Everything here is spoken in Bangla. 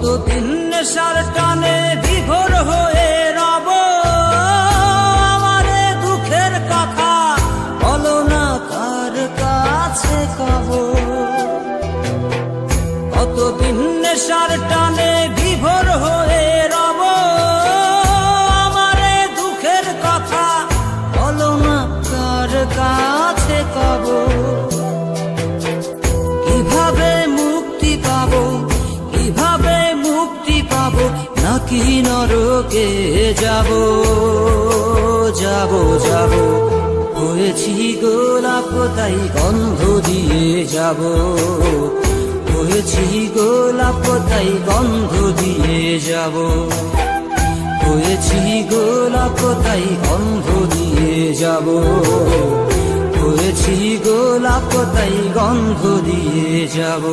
কতদিন নেশার টানে বিভোর হয়ে রব, আমারে দুঃখের কথা বলো না কার কাছে কব। কতদিন নেশার টানে বিভোর হয়ে রব, আমারে দুঃখের কথা বলো না কার কাছে কব। কিভাবে মুক্তি পাবো, কিভাবে মুক্তি পাবো, নাকি নরকে যাব যাব যাব। হয়েছি গোলাপ তাই গন্ধ দিয়ে যাব, হয়েছি গোলাপ তাই গন্ধ দিয়ে যাব, হয়েছি গোলাপ তাই গন্ধ দিয়ে যাব, হয়েছি গোলাপ তাই গন্ধ দিয়ে যাব।